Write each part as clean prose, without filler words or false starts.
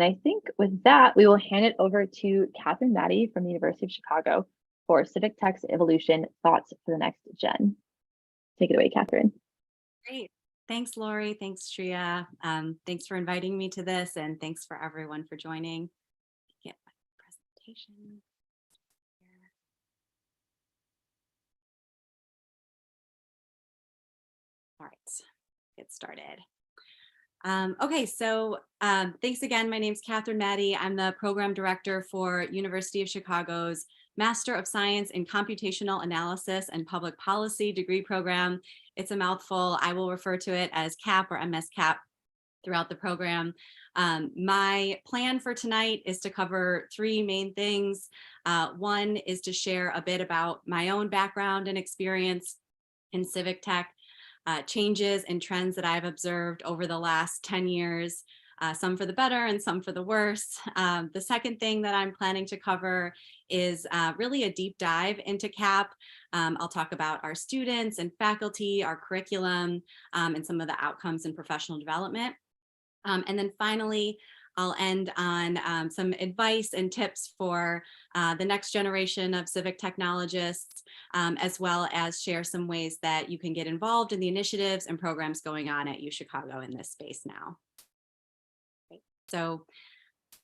I think with that, we will hand it over to Kathryn Mattie from the University of Chicago for Civic Tech's Evolution Thoughts for the Next Gen. Take it away, Kathryn. Great. Thanks, Lori. Thanks, Shreya. Thanks for inviting me to this, and thanks for everyone for joining. Get my presentation here. All right, get started. Okay, so thanks again. My name's Kathryn Mattie. I'm the program director for University of Chicago's Master of Science in Computational Analysis and Public Policy degree program. It's a mouthful. I will refer to it as CAP or MSCAP throughout the program. My plan for tonight is to cover three main things. One is to share a bit about my own background and experience in civic tech, changes and trends that I've observed over the last 10 years, some for the better and some for the worse. The second thing that I'm planning to cover is really a deep dive into CAP. I'll talk about our students and faculty, our curriculum, and some of the outcomes in professional development. And then finally, I'll end on some advice and tips for the next generation of civic technologists, as well as share some ways that you can get involved in the initiatives and programs going on at UChicago in this space now. Okay. So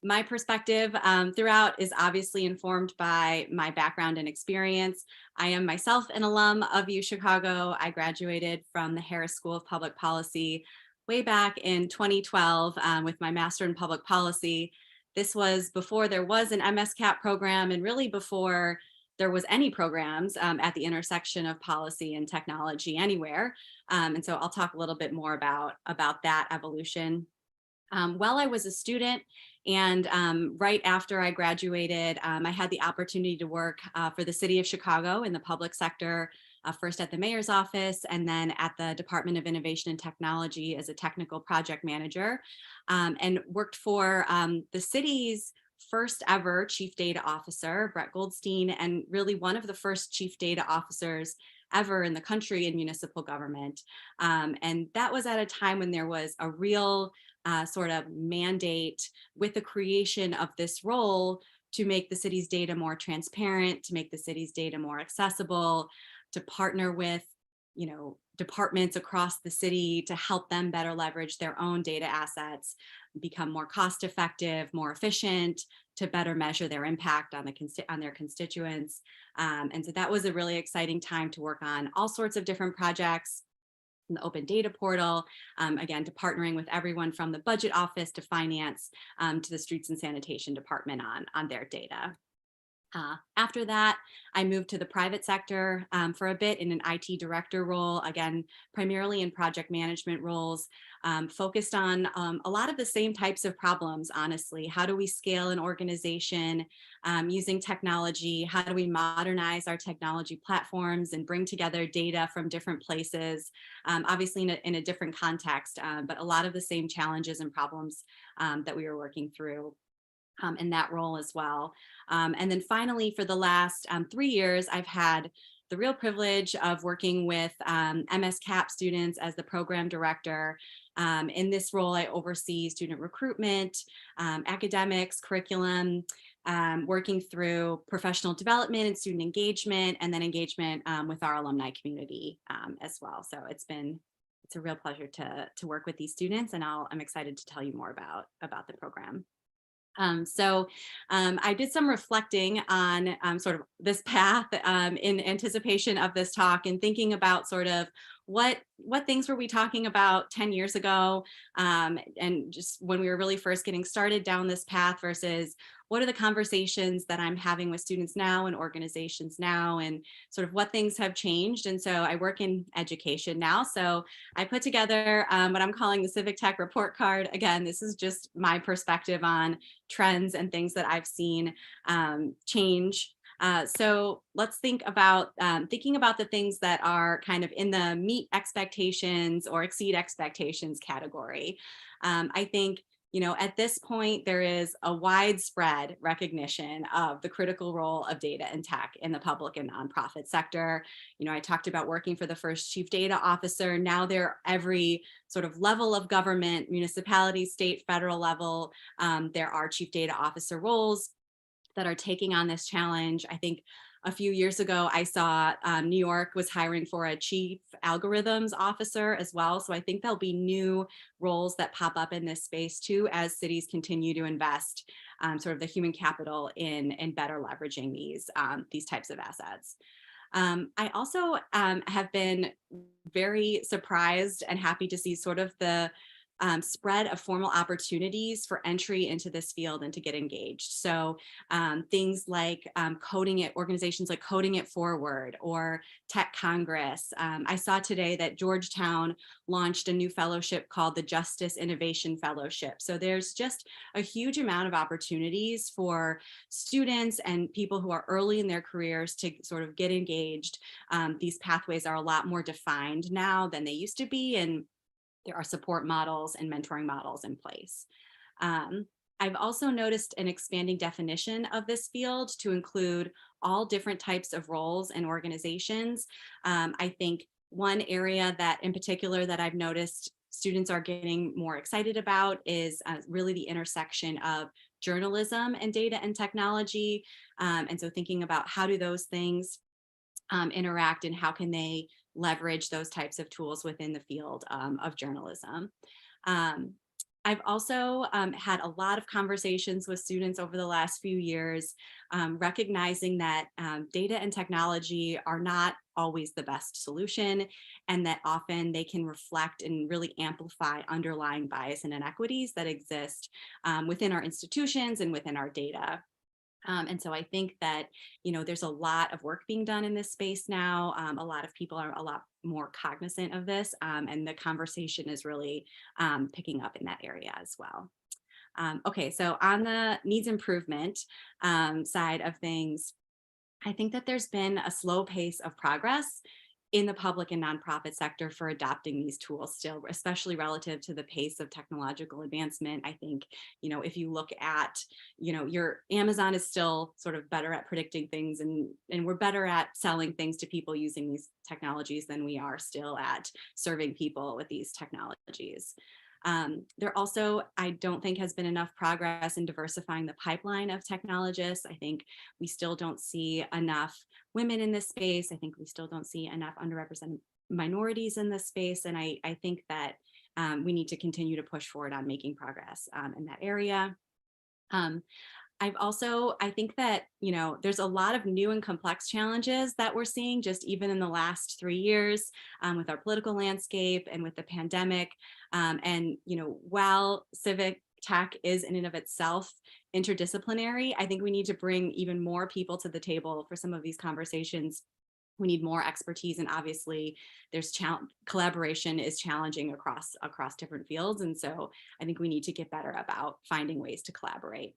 my perspective throughout is obviously informed by my background and experience. I am myself an alum of UChicago. I graduated from the Harris School of Public Policy way back in 2012 with my master in public policy. This was before there was an MSCAP program and really before there was any programs at the intersection of policy and technology anywhere. And so I'll talk a little bit more about that evolution. While I was a student and right after I graduated, I had the opportunity to work for the city of Chicago in the public sector, first at the mayor's office and then at the Department of Innovation and Technology as a technical project manager, and worked for the city's first ever chief data officer, Brett Goldstein, and really one of the first chief data officers ever in the country in municipal government. And that was at a time when there was a real sort of mandate with the creation of this role to make the city's data more transparent, to make the city's data more accessible, to partner with, departments across the city to help them better leverage their own data assets, become more cost effective, more efficient, to better measure their impact on their constituents. And so that was a really exciting time to work on all sorts of different projects, from the open data portal, again, to partnering with everyone from the budget office to finance, to the streets and sanitation department on their data. After that, I moved to the private sector for a bit in an IT director role, again, primarily in project management roles, focused on a lot of the same types of problems, honestly. How do we scale an organization using technology? How do we modernize our technology platforms and bring together data from different places, obviously in a different context, but a lot of the same challenges and problems that we were working through in that role as well. And then finally, for the last 3 years, I've had the real privilege of working with MSCAP students as the program director. In this role, I oversee student recruitment, academics, curriculum, working through professional development and student engagement, and then engagement with our alumni community as well. So it's a real pleasure to work with these students, and I'm excited to tell you more about the program. So I did some reflecting on sort of this path in anticipation of this talk, and thinking about sort of what things were we talking about 10 years ago, and just when we were really first getting started down this path versus what are the conversations that I'm having with students now and organizations now, and sort of what things have changed. And so I work in education now. So I put together what I'm calling the Civic Tech Report Card. Again, this is just my perspective on trends and things that I've seen change. So let's think about thinking about the things that are kind of in the meet expectations or exceed expectations category. I think at this point, there is a widespread recognition of the critical role of data and tech in the public and nonprofit sector. I talked about working for the first chief data officer. Now they're every sort of level of government, municipality, state, federal level. There are chief data officer roles that are taking on this challenge. I think a few years ago, I saw New York was hiring for a chief algorithms officer as well. So I think there'll be new roles that pop up in this space too, as cities continue to invest sort of the human capital in better leveraging these types of assets. I also have been very surprised and happy to see sort of the spread of formal opportunities for entry into this field and to get engaged. So things like organizations like Coding It Forward or Tech Congress. I saw today that Georgetown launched a new fellowship called the Justice Innovation Fellowship. So there's just a huge amount of opportunities for students and people who are early in their careers to sort of get engaged. These pathways are a lot more defined now than they used to be, and there are support models and mentoring models in place. I've also noticed an expanding definition of this field to include all different types of roles and organizations. I think one area that in particular that I've noticed students are getting more excited about is really the intersection of journalism and data and technology. And so thinking about how do those things interact and how can they leverage those types of tools within the field of journalism. I've also had a lot of conversations with students over the last few years, recognizing that data and technology are not always the best solution, and that often they can reflect and really amplify underlying bias and inequities that exist within our institutions and within our data. And so I think that, there's a lot of work being done in this space now. A lot of people are a lot more cognizant of this, and the conversation is really picking up in that area as well. Okay, so on the needs improvement side of things, I think that there's been a slow pace of progress in the public and nonprofit sector for adopting these tools still, especially relative to the pace of technological advancement. I think, if you look at, your Amazon is still sort of better at predicting things, and we're better at selling things to people using these technologies than we are still at serving people with these technologies. There also, I don't think, has been enough progress in diversifying the pipeline of technologists. I think we still don't see enough women in this space. I think we still don't see enough underrepresented minorities in this space. And I think that we need to continue to push forward on making progress in that area. I think that, there's a lot of new and complex challenges that we're seeing just even in the last 3 years with our political landscape and with the pandemic. And, while civic tech is in and of itself interdisciplinary, I think we need to bring even more people to the table for some of these conversations. We need more expertise, and obviously there's collaboration is challenging across different fields. And so I think we need to get better about finding ways to collaborate.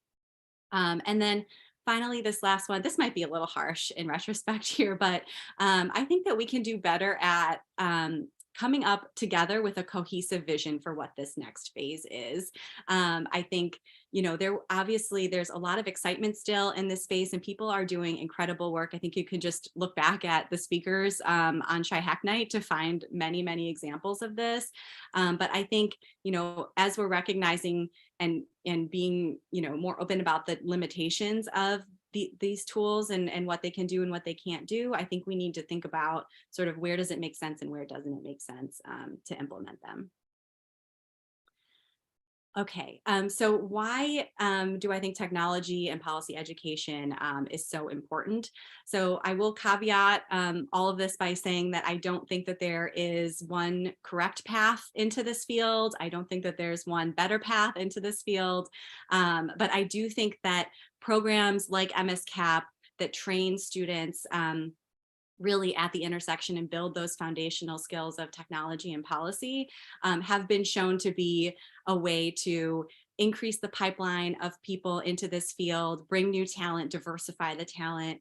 And then finally, this last one, this might be a little harsh in retrospect here, but I think that we can do better at coming up together with a cohesive vision for what this next phase is. I think, there's a lot of excitement still in this space, and people are doing incredible work. I think you can just look back at the speakers on Chi-Hack Night to find many, many examples of this. But I think, as we're recognizing and being, more open about the limitations of these tools and what they can do and what they can't do, I think we need to think about sort of where does it make sense and where doesn't it make sense to implement them. Okay, so why do I think technology and policy education is so important? So I will caveat all of this by saying that I don't think that there is one correct path into this field. I don't think that there's one better path into this field. But I do think that programs like MSCAPP that train students really at the intersection and build those foundational skills of technology and policy have been shown to be a way to increase the pipeline of people into this field, bring new talent, diversify the talent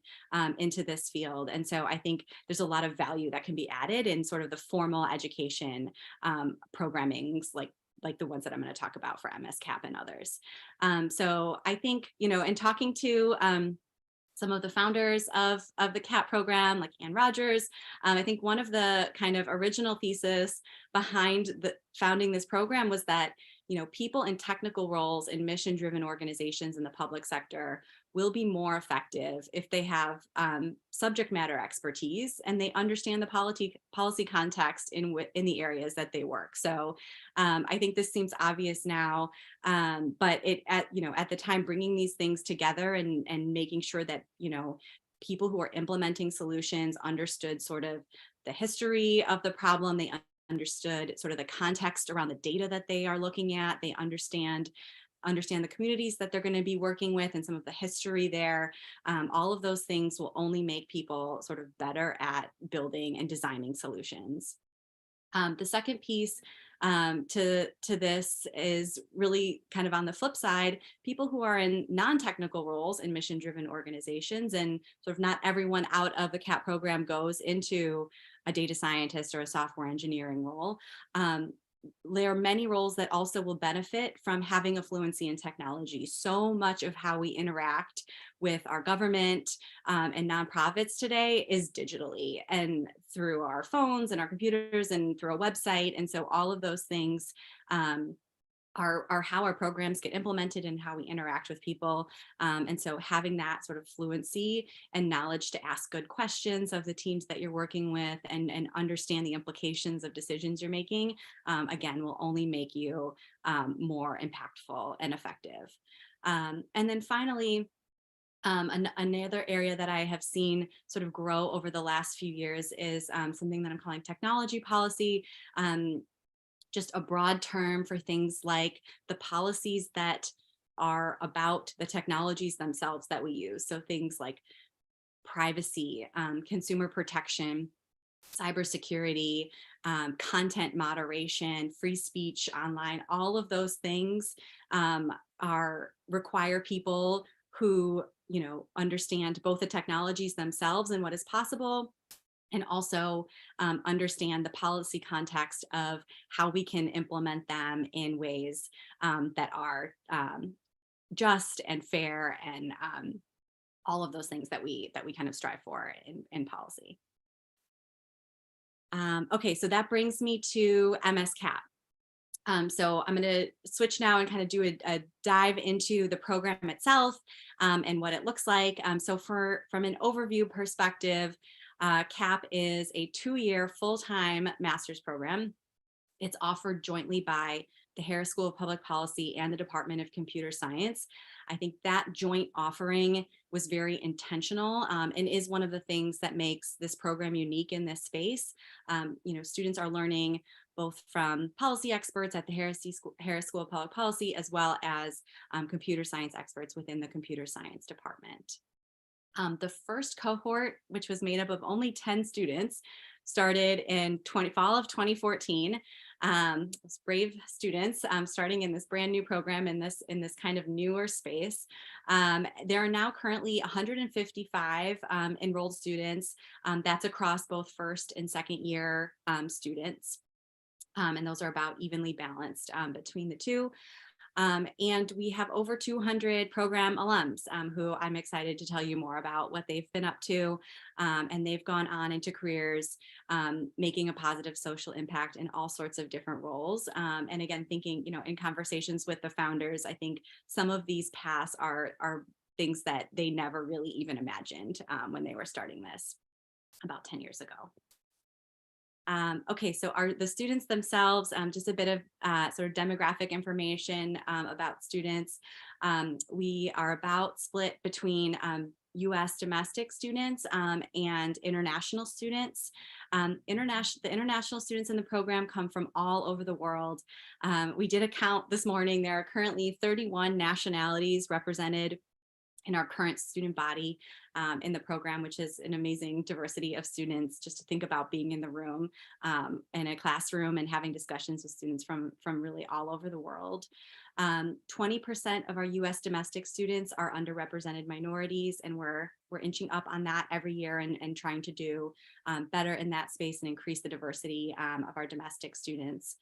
into this field. And so I think there's a lot of value that can be added in sort of the formal education programmings like like the ones that I'm going to talk about for MSCAPP and others. So I think, in talking to some of the founders of the CAP program, like Ann Rogers, I think one of the kind of original thesis behind the founding this program was that, people in technical roles in mission-driven organizations in the public sector will be more effective if they have subject matter expertise and they understand the policy context in the areas that they work. So I think this seems obvious now, but at the time, bringing these things together and making sure that, people who are implementing solutions understood sort of the history of the problem, they understood sort of the context around the data that they are looking at, they understand the communities that they're going to be working with and some of the history there. All of those things will only make people sort of better at building and designing solutions. The second piece to this is really kind of on the flip side, people who are in non-technical roles in mission-driven organizations, and sort of not everyone out of the CAP program goes into a data scientist or a software engineering role. There are many roles that also will benefit from having a fluency in technology. So much of how we interact with our government and nonprofits today is digitally and through our phones and our computers and through a website. And so all of those things are how our programs get implemented and how we interact with people. And so having that sort of fluency and knowledge to ask good questions of the teams that you're working with and understand the implications of decisions you're making, again, will only make you more impactful and effective. And then finally, another area that I have seen sort of grow over the last few years is something that I'm calling technology policy. Just a broad term for things like the policies that are about the technologies themselves that we use. So things like privacy, consumer protection, cybersecurity, content moderation, free speech online, all of those things require people who, understand both the technologies themselves and what is possible, and also understand the policy context of how we can implement them in ways that are just and fair and all of those things that we kind of strive for in policy. Okay, so that brings me to MSCAPP. So I'm going to switch now and kind of do a dive into the program itself and what it looks like. So from an overview perspective, CAP is a 2-year full-time master's program. It's offered jointly by the Harris School of Public Policy and the Department of Computer Science. I think that joint offering was very intentional and is one of the things that makes this program unique in this space. Students are learning both from policy experts at the Harris School of Public Policy, as well as computer science experts within the computer science department. The first cohort, which was made up of only 10 students, started in fall of 2014. Brave students starting in this brand new program in this kind of newer space. There are now currently 155 enrolled students. That's across both first and second year students. And those are about evenly balanced between the two. And we have over 200 program alums who I'm excited to tell you more about what they've been up to. And they've gone on into careers making a positive social impact in all sorts of different roles. And again, thinking, in conversations with the founders, I think some of these paths are things that they never really even imagined when they were starting this about 10 years ago. Okay, so the students themselves, just a bit of sort of demographic information about students. We are about split between US domestic students and international students. The international students in the program come from all over the world. We did a count this morning. There are currently 31 nationalities represented in our current student body in the program, which is an amazing diversity of students. Just to think about being in the room in a classroom and having discussions with students from really all over the world. 20% of our US domestic students are underrepresented minorities, and we're inching up on that every year and trying to do better in that space and increase the diversity of our domestic students.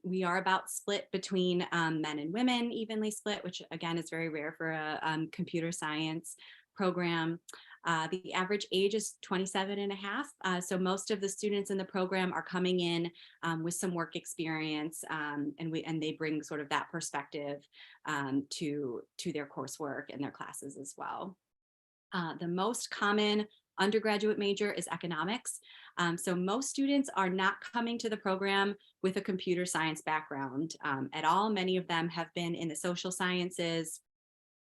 We are about split between men and women, evenly split, which again is very rare for a computer science program. The average age is 27 and a half. So most of the students in the program are coming in with some work experience, and they bring sort of that perspective to their coursework and their classes as well. The most common undergraduate major is economics. So most students are not coming to the program with a computer science background at all. Many of them have been in the social sciences,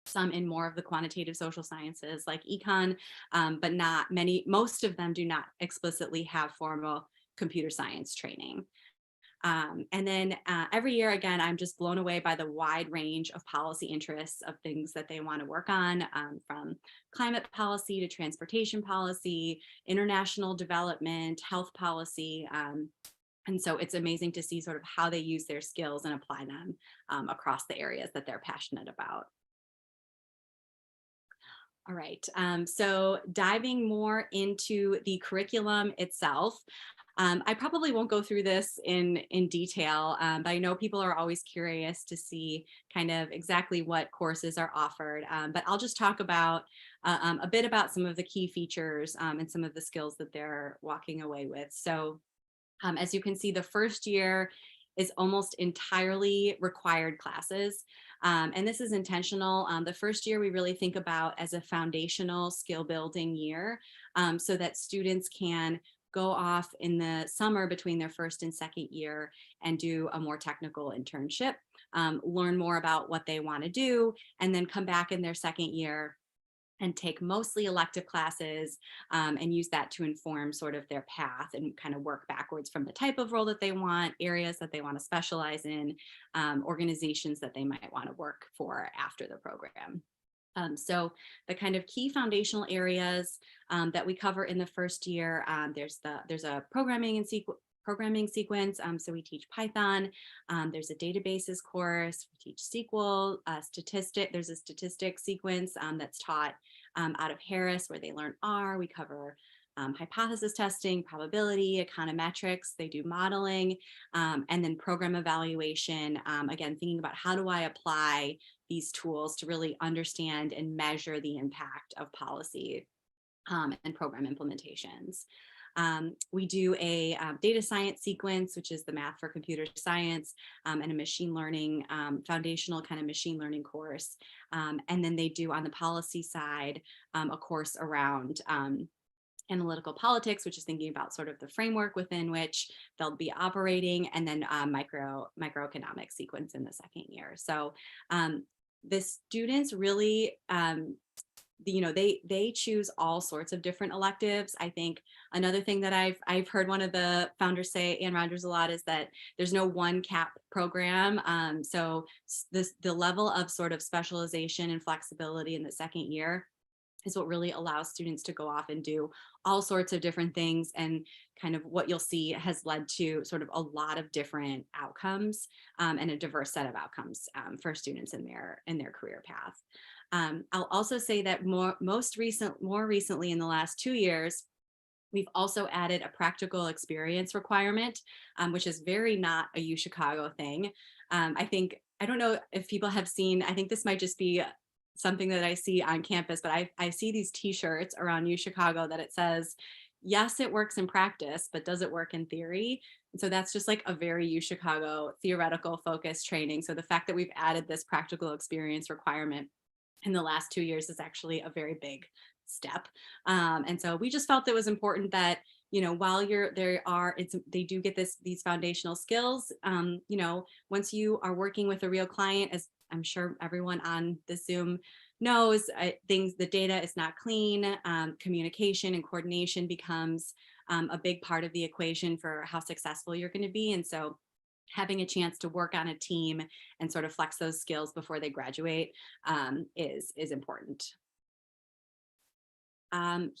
some in more of the quantitative social sciences like econ, but not many. Most of them do not explicitly have formal computer science training. And then every year, again, I'm just blown away by the wide range of policy interests of things that they want to work on, from climate policy to transportation policy, international development, health policy. And so it's amazing to see sort of how they use their skills and apply them across the areas that they're passionate about. All right, so diving more into the curriculum itself, I probably won't go through this in detail, but I know people are always curious to see kind of exactly what courses are offered, but I'll just talk about a bit about some of the key features and some of the skills that they're walking away with. So as you can see, the first year is almost entirely required classes. And this is intentional. The first year we really think about as a foundational skill building year, so that students can go off in the summer between their first and second year and do a more technical internship, learn more about what they want to do, and then come back in their second year and take mostly elective classes and use that to inform sort of their path and kind of work backwards from the type of role that they want, areas that they want to specialize in, organizations that they might want to work for after the program. So the kind of key foundational areas that we cover in the first year, there's a programming sequence. So we teach Python. There's a databases course. We teach SQL, there's a statistics sequence that's taught out of Harris, where they learn R. We cover hypothesis testing, probability, econometrics. They do modeling, and then program evaluation. Again, thinking about how do I apply these tools to really understand and measure the impact of policy and program implementations. We do a data science sequence, which is the math for computer science, and a machine learning, foundational kind of machine learning course. And then they do on the policy side, a course around analytical politics, which is thinking about sort of the framework within which they'll be operating, and then microeconomic sequence in the second year. So the students really, they choose all sorts of different electives. I think another thing that I've heard one of the founders say, Ann Rogers, a lot, is that there's no one CAP program. So the level of sort of specialization and flexibility in the second year is what really allows students to go off and do all sorts of different things, and kind of what you'll see has led to sort of a lot of different outcomes and a diverse set of outcomes for students in their career path. I'll also say that more recently in the last 2 years, we've also added a practical experience requirement, which is very not a UChicago thing. I don't know if people have seen, I think this might just be something that I see on campus, but I see these t-shirts around UChicago that it says, yes, it works in practice, but does it work in theory? And so that's just like a very UChicago theoretical focused training. So the fact that we've added this practical experience requirement in the last 2 years is actually a very big step. And so we just felt it was important that, while they do get these foundational skills, once you are working with a real client, as I'm sure everyone on the Zoom knows, the data is not clean. Communication and coordination becomes a big part of the equation for how successful you're going to be. And so having a chance to work on a team and sort of flex those skills before they graduate is important.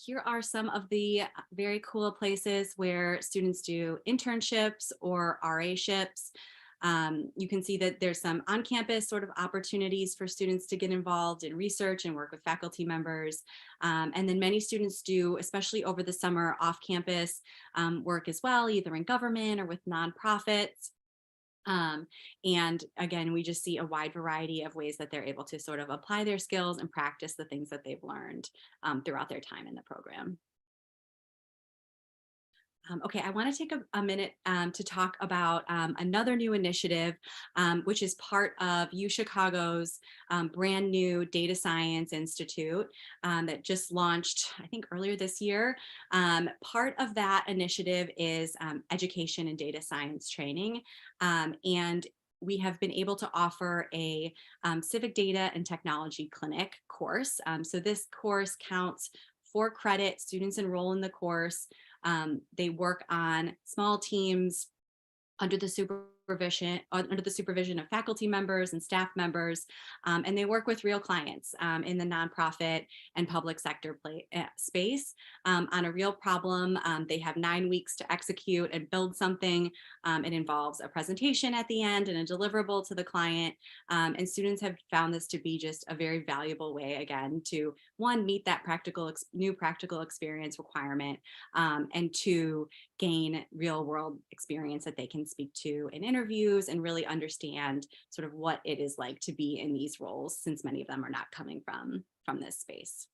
Here are some of the very cool places where students do internships or RA-ships. You can see that there's some on-campus sort of opportunities for students to get involved in research and work with faculty members. And then many students do, especially over the summer, off-campus work as well, either in government or with nonprofits. And again, we just see a wide variety of ways that they're able to sort of apply their skills and practice the things that they've learned throughout their time in the program. Okay, I want to take a minute to talk about another new initiative, which is part of UChicago's brand new Data Science Institute that just launched, I think, earlier this year. Part of that initiative is education and data science training. And we have been able to offer a civic data and technology clinic course. So this course counts for credit. Students enroll in the course. They work on small teams under the supervision of faculty members and staff members, and they work with real clients in the nonprofit and public sector space on a real problem. They have 9 weeks to execute and build something. It involves a presentation at the end and a deliverable to the client, and students have found this to be just a very valuable way, again, to one, meet that new practical experience requirement, and two, gain real world experience that they can speak to in interviews and really understand sort of what it is like to be in these roles, since many of them are not coming from this space.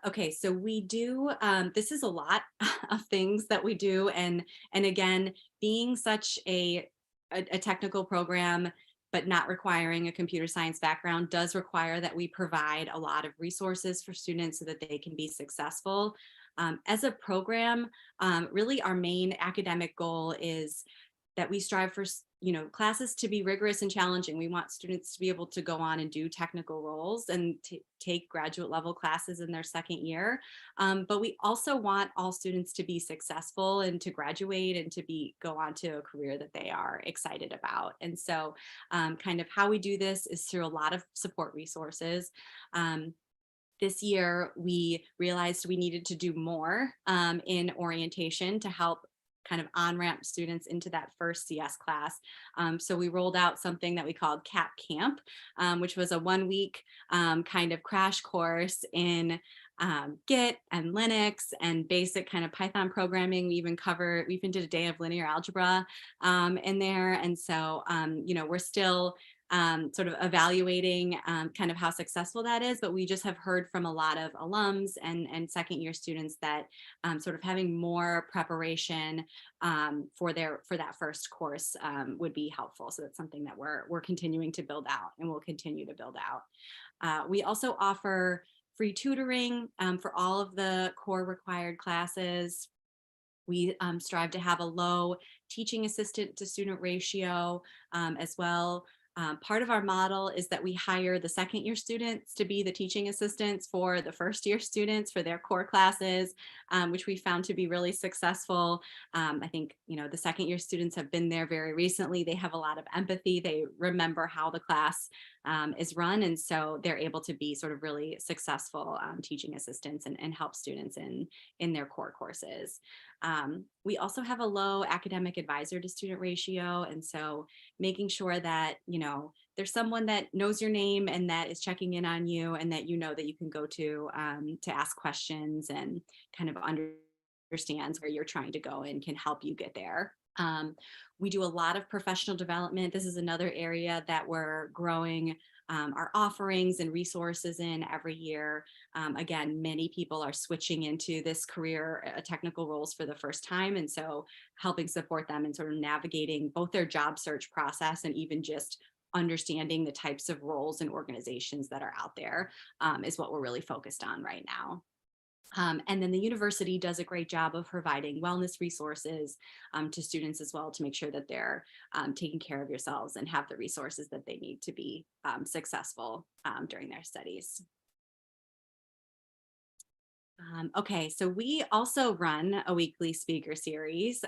Okay, so we do, this is a lot of things that we do. And again, being such a technical program, but not requiring a computer science background, does require that we provide a lot of resources for students so that they can be successful. As a program, really our main academic goal is that we strive for classes to be rigorous and challenging. We want students to be able to go on and do technical roles and take graduate level classes in their second year. But we also want all students to be successful and to graduate and to go on to a career that they are excited about. And so kind of how we do this is through a lot of support resources. This year, we realized we needed to do more in orientation to help kind of on-ramp students into that first CS class. So we rolled out something that we called CAP Camp, which was a 1-week kind of crash course in Git and Linux and basic kind of Python programming. We even did a day of linear algebra in there. And so, we're still sort of evaluating kind of how successful that is, but we just have heard from a lot of alums and second year students that sort of having more preparation for that first course would be helpful. So that's something that we're continuing to build out and will continue to build out. We also offer free tutoring for all of the core required classes. We strive to have a low teaching assistant to student ratio as well. Part of our model is that we hire the second year students to be the teaching assistants for the first year students for their core classes, which we found to be really successful. I think, the second year students have been there very recently. They have a lot of empathy. They remember how the class is run. And so they're able to be sort of really successful teaching assistants and help students in their core courses. We also have a low academic advisor to student ratio. And so making sure that, there's someone that knows your name and that is checking in on you and that that you can go to ask questions and kind of understands where you're trying to go and can help you get there. We do a lot of professional development. This is another area that we're growing our offerings and resources in every year. Again, many people are switching into this career, technical roles for the first time. And so helping support them in sort of navigating both their job search process and even just understanding the types of roles and organizations that are out there is what we're really focused on right now. And then the university does a great job of providing wellness resources to students as well to make sure that they're taking care of yourselves and have the resources that they need to be successful during their studies. Okay, so we also run a weekly speaker series.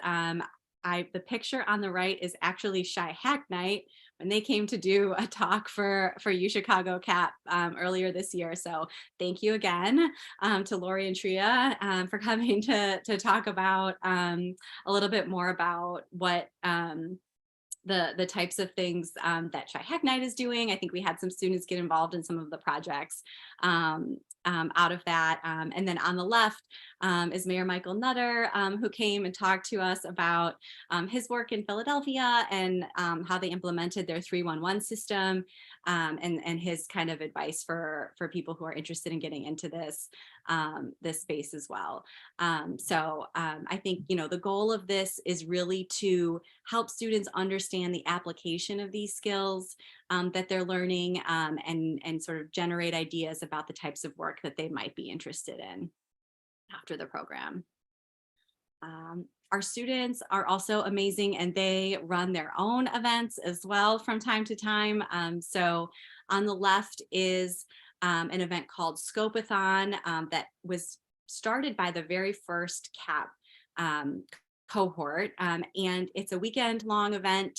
the picture on the right is actually Chi-Hack Night when they came to do a talk for UChicago CAP earlier this year. So thank you again to Lori and Tria for coming to talk about a little bit more about what the types of things that Chi-Hack Night is doing. I think we had some students get involved in some of the projects out of that. And then on the left is Mayor Michael Nutter, who came and talked to us about his work in Philadelphia and how they implemented their 311 system and his kind of advice for people who are interested in getting into this space as well. I think, the goal of this is really to help students understand the application of these skills that they're learning and sort of generate ideas about the types of work that they might be interested in after the program. Our students are also amazing, and they run their own events as well from time to time. So on the left is an event called Scope-a-thon that was started by the very first CAP cohort, and it's a weekend-long event.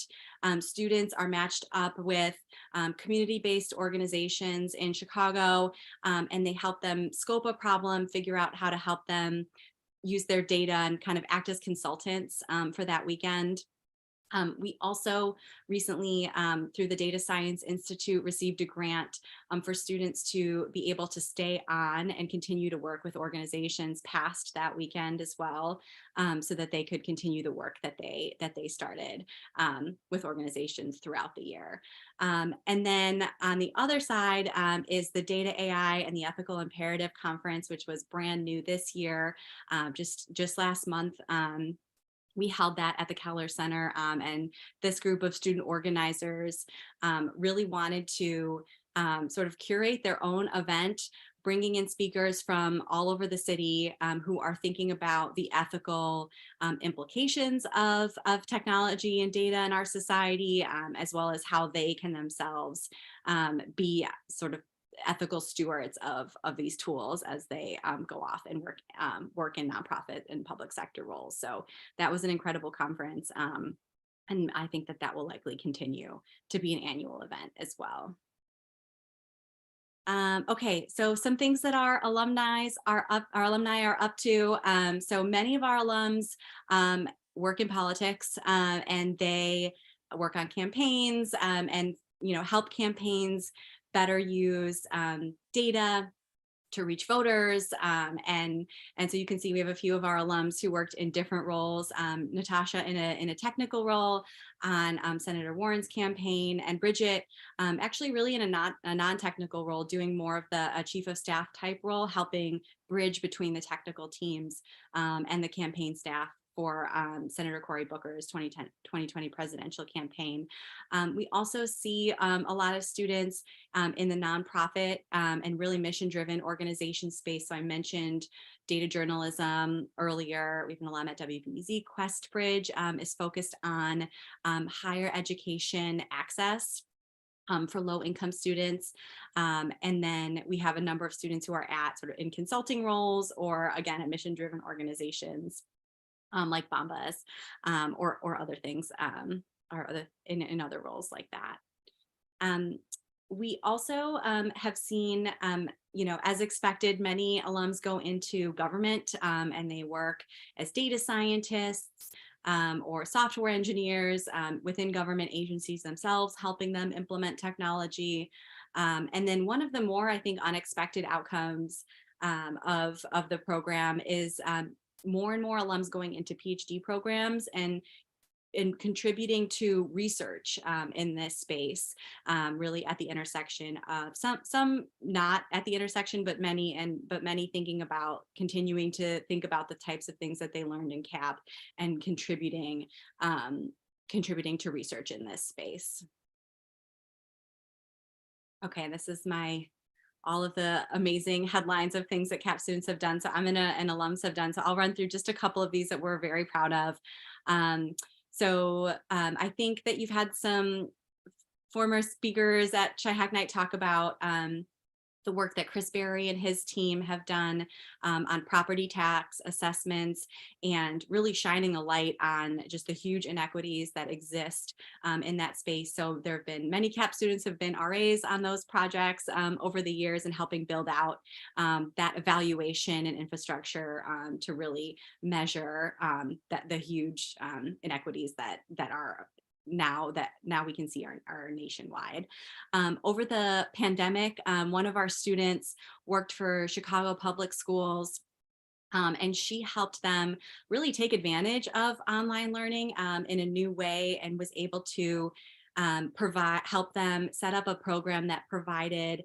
Students are matched up with community-based organizations in Chicago, and they help them scope a problem, figure out how to help them use their data and kind of act as consultants for that weekend. We also recently, through the Data Science Institute, received a grant for students to be able to stay on and continue to work with organizations past that weekend as well, so that they could continue the work that they started with organizations throughout the year. And then on the other side is the Data AI and the Ethical Imperative Conference, which was brand new this year, just last month. We held that at the Keller Center, and this group of student organizers really wanted to sort of curate their own event, bringing in speakers from all over the city who are thinking about the ethical implications of technology and data in our society, as well as how they can themselves be sort of ethical stewards of these tools as they go off and work in nonprofit and public sector roles. So that was an incredible conference. And I think that will likely continue to be an annual event as well. Okay, so some things that our alumni are up to. So many of our alums work in politics, and they work on campaigns and help campaigns better use data to reach voters. And so you can see we have a few of our alums who worked in different roles. Natasha in a technical role on Senator Warren's campaign, and Bridget actually really in a non-technical role, doing more of the chief of staff type role, helping bridge between the technical teams and the campaign staff for Senator Cory Booker's 2020 presidential campaign. We also see a lot of students in the nonprofit and really mission-driven organization space. So I mentioned data journalism earlier. We have an alum at WBEZ. Questbridge is focused on higher education access for low-income students. And then we have a number of students who are at sort of in consulting roles or, again, at mission-driven organizations. Like Bombas or other things or in other roles like that. We also have seen, as expected, many alums go into government and they work as data scientists or software engineers within government agencies themselves, helping them implement technology. And then one of the more, I think, unexpected outcomes of the program is more and more alums going into PhD programs and contributing to research in this space, really at the intersection of some not at the intersection, but many thinking about continuing to think about the types of things that they learned in CAP and contributing to research in this space. Okay, this is all of the amazing headlines of things that CAP students have done. So I'm and alums have done. So I'll run through just a couple of these that we're very proud of. I think that you've had some former speakers at Chi-Hack Night talk about the work that Chris Berry and his team have done on property tax assessments, and really shining a light on just the huge inequities that exist in that space. So there have been many CAP students have been RAs on those projects over the years, and helping build out that evaluation and infrastructure to really measure that the huge inequities that are now we can see are nationwide. Over the pandemic, one of our students worked for Chicago Public Schools, and she helped them really take advantage of online learning in a new way, and was able to help them set up a program that provided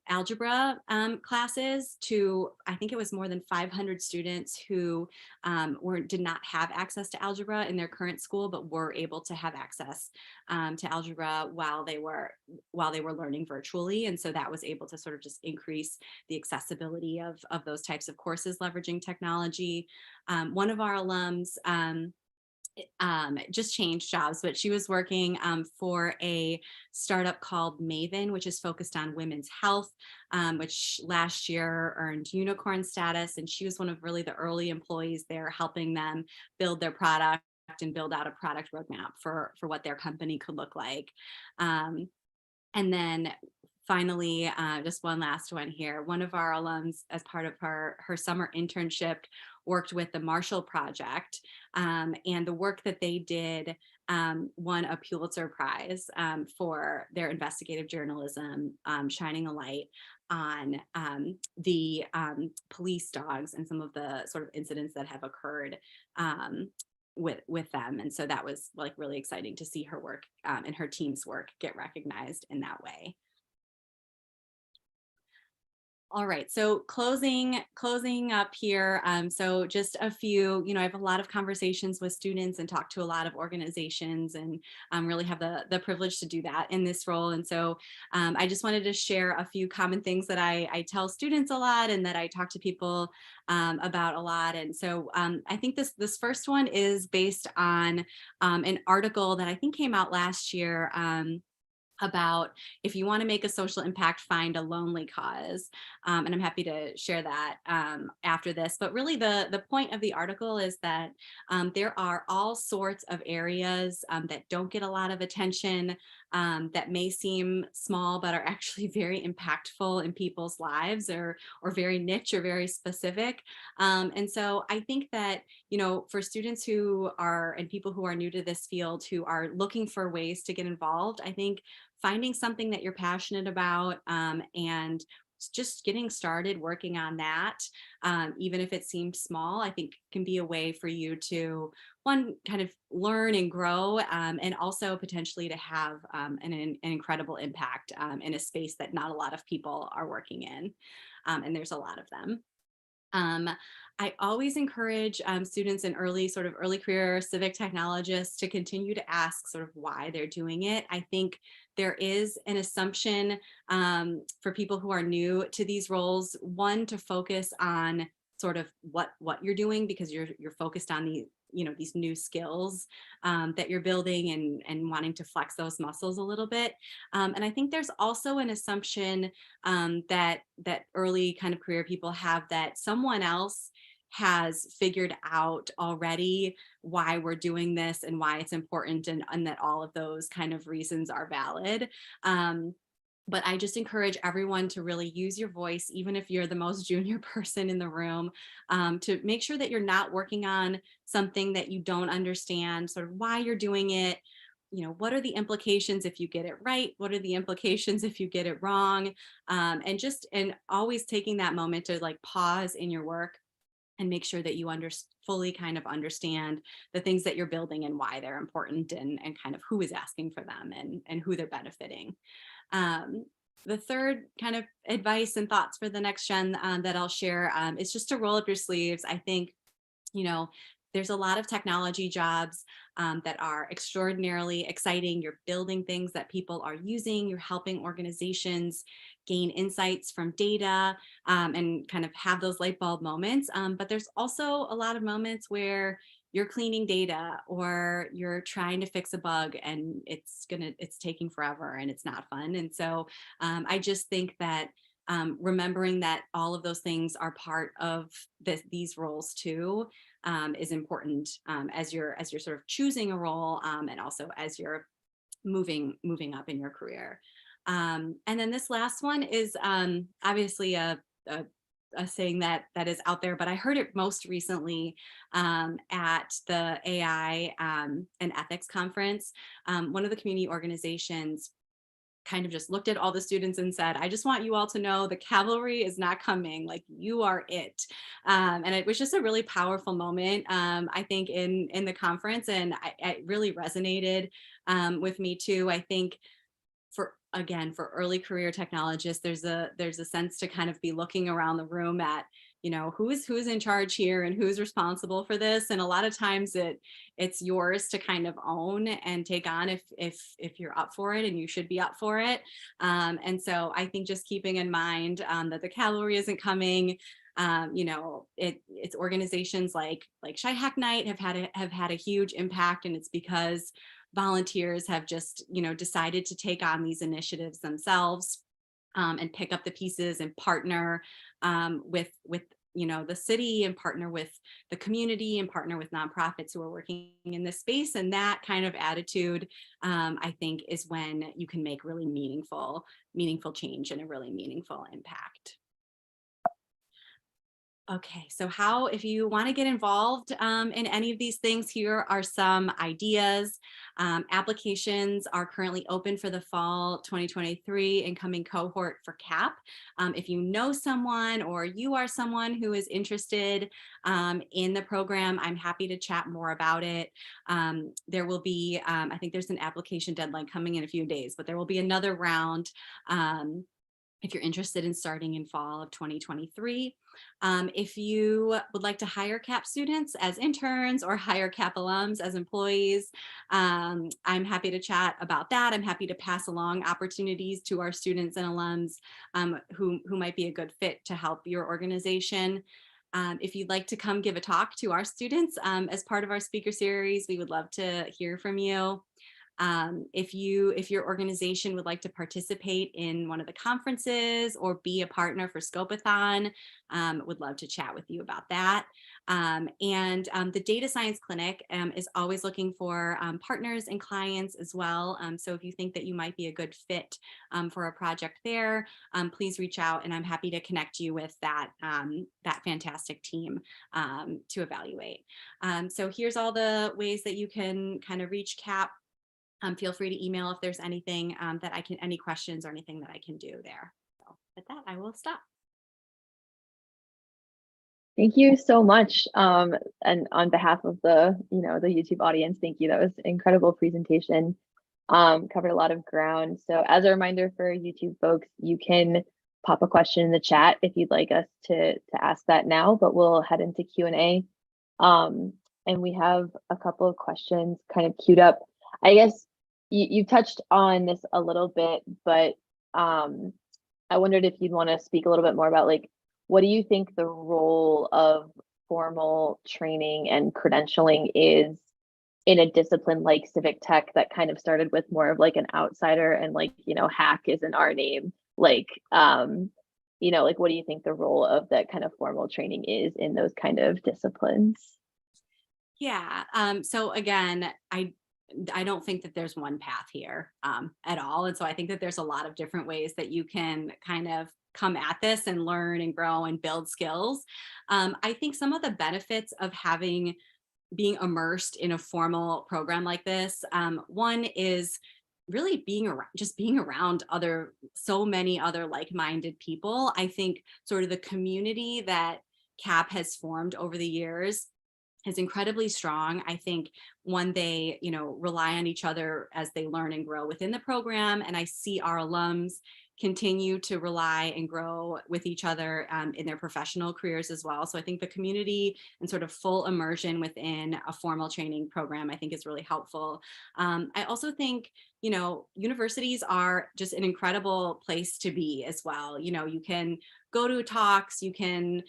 algebra classes to, I think it was more than 500 students who did not have access to algebra in their current school, but were able to have access to algebra while they were learning virtually. And so that was able to sort of just increase the accessibility of those types of courses leveraging technology. One of our alums just changed jobs, but she was working for a startup called Maven, which is focused on women's health, which last year earned unicorn status. And she was one of really the early employees there, helping them build their product and build out a product roadmap for what their company could look like. And then finally, just one last one here. One of our alums, as part of her summer internship, worked with the Marshall Project, and the work that they did won a Pulitzer Prize for their investigative journalism, shining a light on the police dogs and some of the sort of incidents that have occurred with them. And so that was like really exciting to see her work and her team's work get recognized in that way. All right, so closing up here. So just a few, I have a lot of conversations with students and talk to a lot of organizations, and really have the privilege to do that in this role. And so I just wanted to share a few common things that I tell students a lot, and that I talk to people about a lot. And so I think this first one is based on an article that I think came out last year, about if you want to make a social impact, find a lonely cause. And I'm happy to share that after this. But really the point of the article is that there are all sorts of areas that don't get a lot of attention, that may seem small, but are actually very impactful in people's lives, or very niche or very specific. And so I think that, for students who are, and people who are new to this field, who are looking for ways to get involved, I think finding something that you're passionate about, and just getting started working on that, even if it seems small, I think can be a way for you to, one, kind of learn and grow, and also potentially to have an incredible impact in a space that not a lot of people are working in. And there's a lot of them. I always encourage students and early career civic technologists to continue to ask sort of why they're doing it. I think there is an assumption for people who are new to these roles, one, to focus on sort of what you're doing, because you're focused on these new skills that you're building, and wanting to flex those muscles a little bit. And I think there's also an assumption that early kind of career people have, that someone else has figured out already why we're doing this and why it's important, and that all of those kind of reasons are valid. But I just encourage everyone to really use your voice, even if you're the most junior person in the room, to make sure that you're not working on something that you don't understand, sort of why you're doing it. What are the implications if you get it right? What are the implications if you get it wrong? And always taking that moment to like pause in your work and make sure that you fully kind of understand the things that you're building and why they're important, and kind of who is asking for them, and who they're benefiting. The third kind of advice and thoughts for the next gen that I'll share is just to roll up your sleeves. I think, there's a lot of technology jobs that are extraordinarily exciting. You're building things that people are using. You're helping organizations gain insights from data, and kind of have those light bulb moments. But there's also a lot of moments where you're cleaning data, or you're trying to fix a bug, and it's taking forever, and it's not fun. And so I just think that remembering that all of those things are part of these roles too, is important as you're sort of choosing a role, and also as you're moving up in your career. And then this last one is obviously a saying that is out there, but I heard it most recently at the AI and ethics conference. One of the community organizations kind of just looked at all the students and said, I just want you all to know the cavalry is not coming, like you are it. And it was just a really powerful moment, I think, in the conference, and it really resonated with me too. I think for early career technologists, there's a sense to kind of be looking around the room at, who's in charge here and who's responsible for this. And a lot of times it's yours to kind of own and take on if you're up for it, and you should be up for it. And so I think just keeping in mind that the cavalry isn't coming. It's organizations like Shy Hack Night have had a huge impact, and it's because volunteers have just, decided to take on these initiatives themselves, and pick up the pieces and partner with the city, and partner with the community, and partner with nonprofits who are working in this space. And that kind of attitude, I think, is when you can make really meaningful change and a really meaningful impact. Okay, so if you want to get involved in any of these things, here are some ideas. Applications are currently open for the fall 2023 incoming cohort for CAP. If you know someone, or you are someone who is interested in the program, I'm happy to chat more about it. There will be, I think there's an application deadline coming in a few days, but there will be another round if you're interested in starting in fall of 2023. If you would like to hire CAP students as interns, or hire CAP alums as employees, I'm happy to chat about that. I'm happy to pass along opportunities to our students and alums who might be a good fit to help your organization. If you'd like to come give a talk to our students as part of our speaker series, we would love to hear from you. If your organization would like to participate in one of the conferences or be a partner for Scopeathon, would love to chat with you about that. And the Data Science Clinic is always looking for partners and clients as well. So if you think that you might be a good fit for a project there, please reach out, and I'm happy to connect you with that fantastic team to evaluate. So here's all the ways that you can kind of reach CAP. Feel free to email if there's anything any questions or anything that I can do there. So with that, I will stop. Thank you so much. And on behalf of the YouTube audience, thank you. That was an incredible presentation. Covered a lot of ground. So as a reminder for YouTube folks, you can pop a question in the chat if you'd like us to ask that now, but we'll head into Q&A. And we have a couple of questions kind of queued up. I guess you touched on this a little bit, but I wondered if you'd want to speak a little bit more about, like, what do you think the role of formal training and credentialing is in a discipline like civic tech that kind of started with more of like an outsider, and like, hack is in our name, like, like, what do you think the role of that kind of formal training is in those kind of disciplines? Yeah, so again, I don't think that there's one path here at all. And so I think that there's a lot of different ways that you can kind of come at this and learn and grow and build skills. I think some of the benefits of being immersed in a formal program like this, one is really being around so many other like-minded people. I think sort of the community that CAP has formed over the years is incredibly strong. I think they rely on each other as they learn and grow within the program. And I see our alums continue to rely and grow with each other in their professional careers as well. So I think the community and sort of full immersion within a formal training program, I think, is really helpful. I also think, universities are just an incredible place to be as well. You can go to talks, you can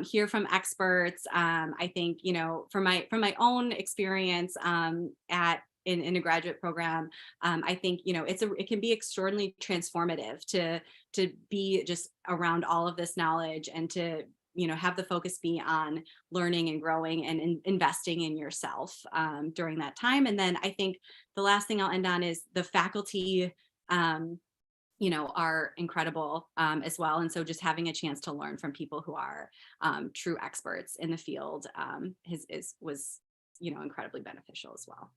hear from experts. I think, from my own experience in a graduate program, I think, it can be extraordinarily transformative to to be just around all of this knowledge and to have the focus be on learning and growing and investing in yourself during that time. And then I think the last thing I'll end on is the faculty are incredible as well. And so just having a chance to learn from people who are true experts in the field was incredibly beneficial as well.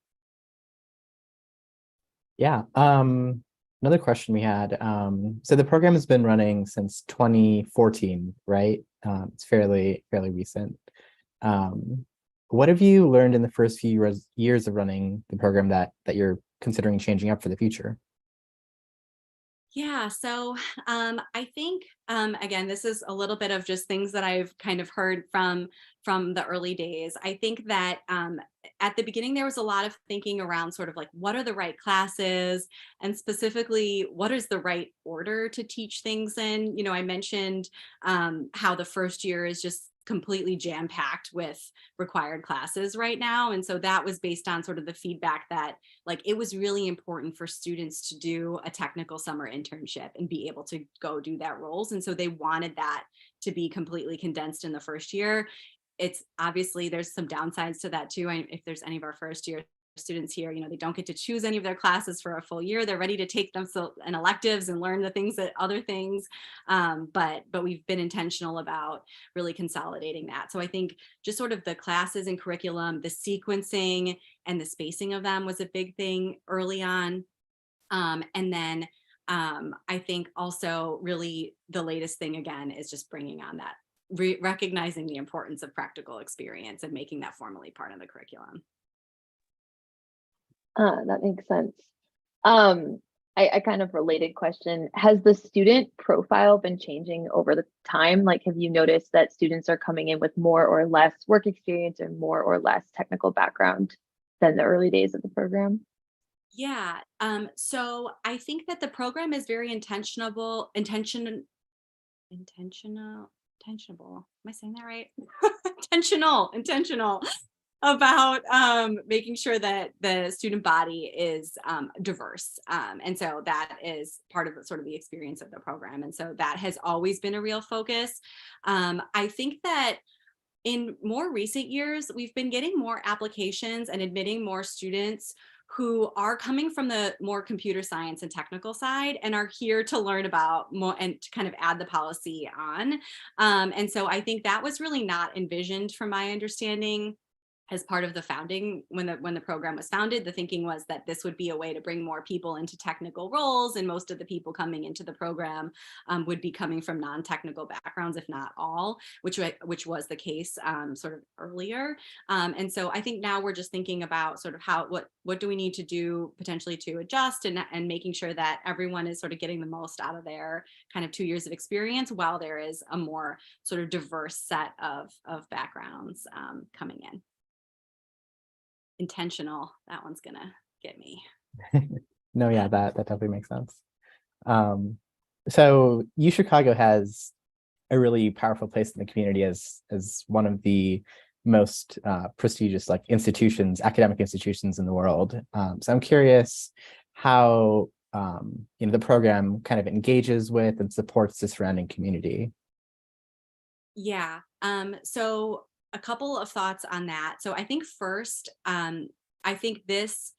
Yeah. Another question we had. So the program has been running since 2014, right? It's fairly recent. What have you learned in the first few years of running the program that you're considering changing up for the future? Yeah, so I think, again, this is a little bit of just things that I've kind of heard from the early days. I think that at the beginning, there was a lot of thinking around sort of like, what are the right classes? And specifically, what is the right order to teach things in? I mentioned how the first year is just completely jam-packed with required classes right now. And so that was based on sort of the feedback that like it was really important for students to do a technical summer internship and be able to go do that roles. And so they wanted that to be completely condensed in the first year. It's obviously there's some downsides to that too. If there's any of our first year students here, they don't get to choose any of their classes for a full year. They're ready to take them and electives and learn the things that other things. But we've been intentional about really consolidating that. So I think just sort of the classes and curriculum, the sequencing and the spacing of them was a big thing early on. And then I think also really the latest thing again is just bringing on that recognizing the importance of practical experience and making that formally part of the curriculum. That makes sense. I kind of related question. Has the student profile been changing over the time? Like, have you noticed that students are coming in with more or less work experience or more or less technical background than the early days of the program? Yeah. So I think that the program is very intentional. Am I saying that right? intentional about making sure that the student body is diverse. And so that is part of sort of the experience of the program. And so that has always been a real focus. I think that in more recent years, we've been getting more applications and admitting more students who are coming from the more computer science and technical side and are here to learn about more and to kind of add the policy on. And so I think that was really not envisioned from my understanding as part of the founding, when the program was founded. The thinking was that this would be a way to bring more people into technical roles, and most of the people coming into the program would be coming from non-technical backgrounds, if not all, which was the case sort of earlier. And so I think now we're just thinking about sort of what do we need to do potentially to adjust and making sure that everyone is sort of getting the most out of their kind of 2 years of experience while there is a more sort of diverse set of backgrounds coming in. Intentional, that one's gonna get me. No, yeah, that definitely makes sense. So UChicago has a really powerful place in the community as one of the most prestigious academic institutions in the world. So I'm curious how the program kind of engages with and supports the surrounding community. Yeah. So a couple of thoughts on that. So I think first, I think this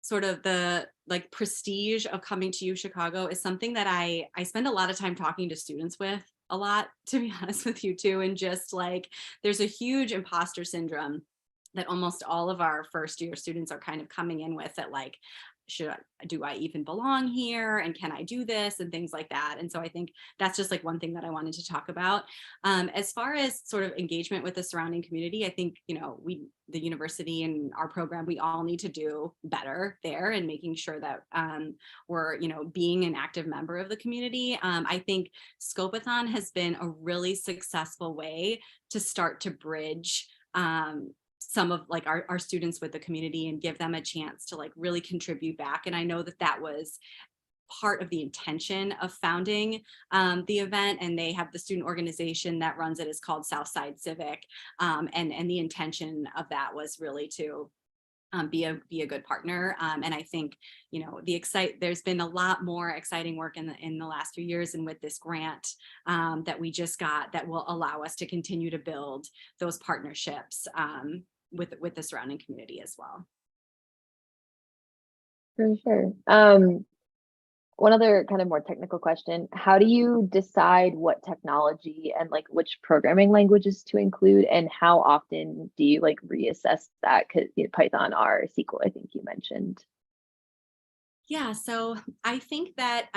sort of the like prestige of coming to UChicago is something that I spend a lot of time talking to students with a lot, to be honest with you too. And just like, there's a huge imposter syndrome that almost all of our first year students are kind of coming in with, that like, do I even belong here? And can I do this? And things like that. And so I think that's just like one thing that I wanted to talk about. As far as sort of engagement with the surrounding community, I think, the university and our program, we all need to do better there and making sure that we're, being an active member of the community. I think Scopathon has been a really successful way to start to bridge some of like our students with the community and give them a chance to like really contribute back. And I know that was part of the intention of founding the event, and they have the student organization that runs it is called Southside Civic. And the intention of that was really to be a good partner. And I think, you know, there's been a lot more exciting work in the last few years, and with this grant that we just got, that will allow us to continue to build those partnerships with the surrounding community as well. For sure. One other kind of more technical question: how do you decide what technology and like which programming languages to include, and how often do you like reassess that? Because Python, R, SQL, I think you mentioned. Yeah, so I think that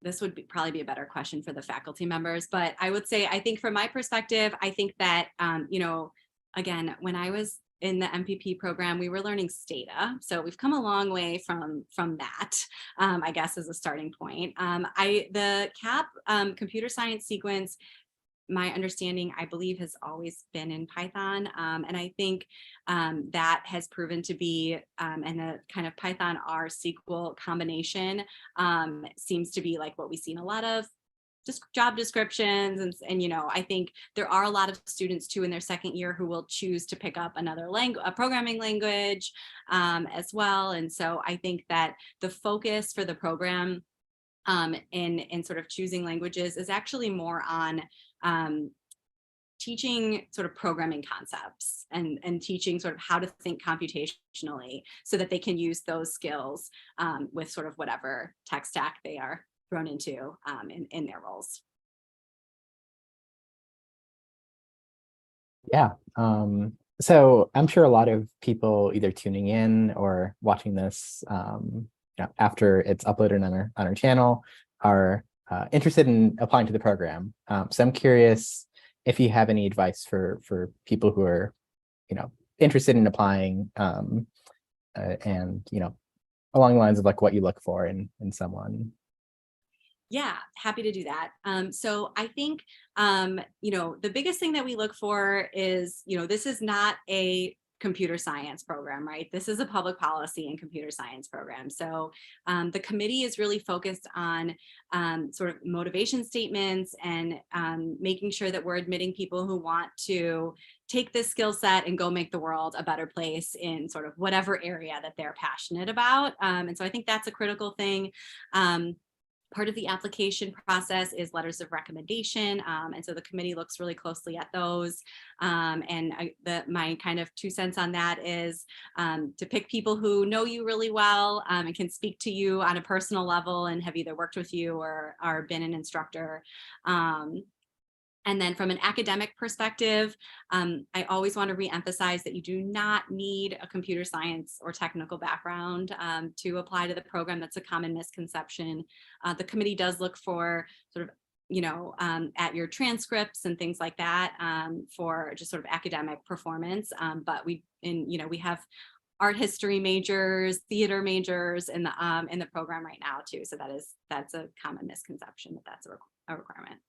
this would probably be a better question for the faculty members, but I would say, I think from my perspective, I think that, you know, again, when I was in the MPP program, we were learning Stata. So we've come a long way from that, I guess, as a starting point. The CAP computer science sequence, my understanding, I believe, has always been in Python. And I think that has proven to be, and the kind of Python R SQL combination seems to be like what we see in a lot of just job descriptions. And, you know, I think there are a lot of students too in their second year who will choose to pick up another a programming language as well. And so I think that the focus for the program in sort of choosing languages is actually more on teaching sort of programming concepts and teaching sort of how to think computationally so that they can use those skills with sort of whatever tech stack they are thrown into in their roles. Yeah. So I'm sure a lot of people either tuning in or watching this after it's uploaded on our channel are interested in applying to the program. So I'm curious if you have any advice for people who are, you know, interested in applying and, you know, along the lines of like what you look for in someone. Yeah, happy to do that. So I think, you know, the biggest thing that we look for is, you know, this is not a computer science program, right? This is a public policy and computer science program. So the committee is really focused on sort of motivation statements and making sure that we're admitting people who want to take this skill set and go make the world a better place in sort of whatever area that they're passionate about. And so I think that's a critical thing. Part of the application process is letters of recommendation. And so the committee looks really closely at those. My kind of 2 cents on that is to pick people who know you really well and can speak to you on a personal level and have either worked with you or been an instructor. And then from an academic perspective, I always want to reemphasize that you do not need a computer science or technical background to apply to the program. That's a common misconception. The committee does look for sort of, you know, at your transcripts and things like that for just sort of academic performance. But we have art history majors, theater majors in the program right now too. So that's a common misconception that that's a requirement.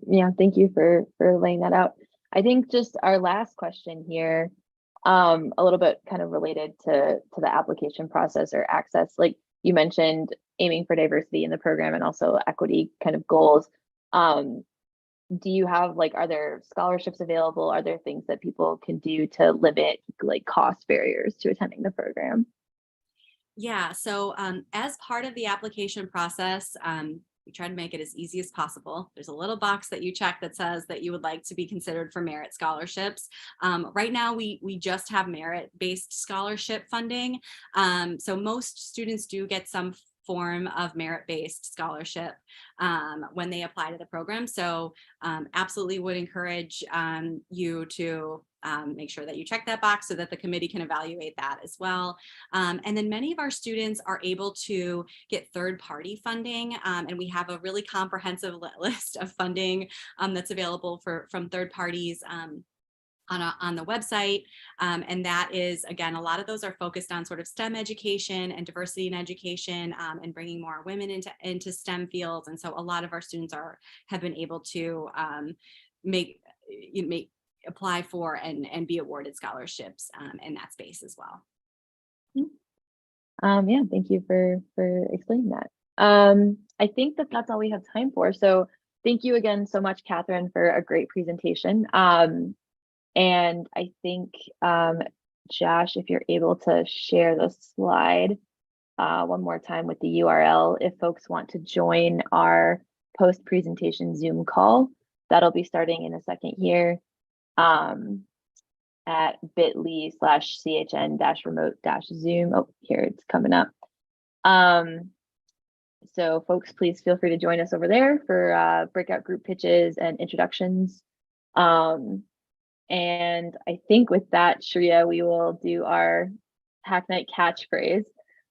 Yeah, thank you for laying that out. I think just our last question here, a little bit kind of related to the application process or access. Like you mentioned, aiming for diversity in the program and also equity kind of goals. Do you have are there scholarships available? Are there things that people can do to limit like cost barriers to attending the program? Yeah, so as part of the application process, we try to make it as easy as possible. There's a little box that you check that says that you would like to be considered for merit scholarships. Right now, we just have merit-based scholarship funding. So most students do get some form of merit-based scholarship when they apply to the program. So absolutely would encourage you to make sure that you check that box so that the committee can evaluate that as well. And then many of our students are able to get third-party funding, and we have a really comprehensive list of funding that's available from third parties on the website. And that is, again, a lot of those are focused on sort of STEM education and diversity in education and bringing more women into STEM fields. And so a lot of our students have been able to apply for and be awarded scholarships in that space as well. Yeah, thank you for explaining that. I think that's all we have time for. So thank you again so much, Kathryn, for a great presentation. And I think, Josh, if you're able to share the slide one more time with the URL, if folks want to join our post-presentation Zoom call, that'll be starting in a second here at bit.ly/chn-remote-zoom. Oh, here it's coming up. So folks, please feel free to join us over there for breakout group pitches and introductions. And I think with that, Shreya, we will do our Hack Night catchphrase.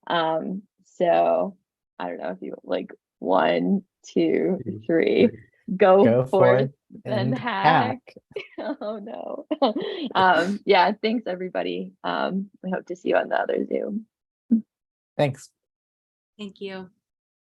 So I don't know if you like 1, 2, 3, go forth and hack. Oh no. Yeah, thanks everybody. We hope to see you on the other Zoom. Thanks. Thank you.